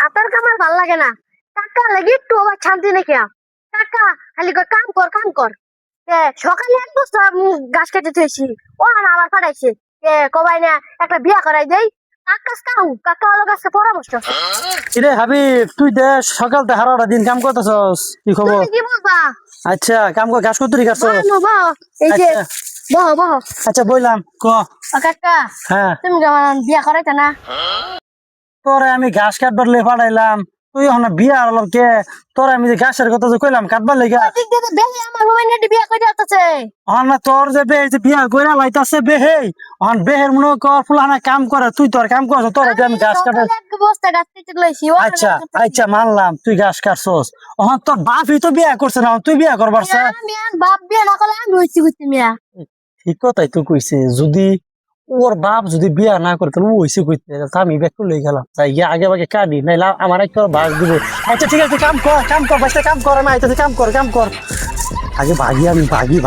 আপনার কামার ভাল লাগে না টাকা লাগে একটু আবার শান্তি নাকি টাকা খালি কয় কাম কর কাম কর সকালে এক বস্তা গাছ কেটে থুয়েছি ও আবার ফাটাইছে কবাই না একটা বিয়া করাই দেই কাকা কাউ কাকা ওর কাছে পরামর্শ আছে। কিরে হাবিব তুই দে সকাল থেকে হারাটা দিন কাম করতেছস কি খবর? তুমি কি বলবা আচ্ছা কাম কর ঘাস কতরি কাটছস? বহ এই যে আচ্ছা বহ আচ্ছা বললাম ক। কাকা হ্যাঁ তুমি কেমন বিয়া করাইতা না তোরে আমি ঘাস কাটবার লে পাঠাইলাম তুই এখন বিয়া হলো কে? তোরে আমি যে ঘাসের কথা যে কইলাম কাটবার লেগা ঠিক দিয়ে তো বেলে আমার মোবাইলে বিয়া করে আসতেছে এখন না তোর যে বে যে বিয়া কইরা লাইতাছে বেহে এখন বেহের মনে কর ফুলানা কাম করে তুই তোর কাম করছ তোর যে আমি ঘাস কাটে। এক বস্তা গাছ কেটে লইছি আচ্ছা আচ্ছা মানলাম তুই ঘাস কাটছস এখন তোর বাপই তো বিয়া করছে না তুই বিয়া করবার চা আমি আর বাপ বিয়া না করলে আমি হইছি বুঝছি মিয়া ঠিক কথাই তো কইছে যদি ওর বাপ যদি বিয়া না করে তাহলে ও হইছে কইতে আমি ব্যাক করে লই গেলাম তাই গিয়ে আগে আগে কাটি নাইলে আমার একটা ভাগ দিব। আচ্ছা ঠিক আছে কাম কর বাসা কাম কর না এটা কাম কর আগে ভাগি আমি ভাগি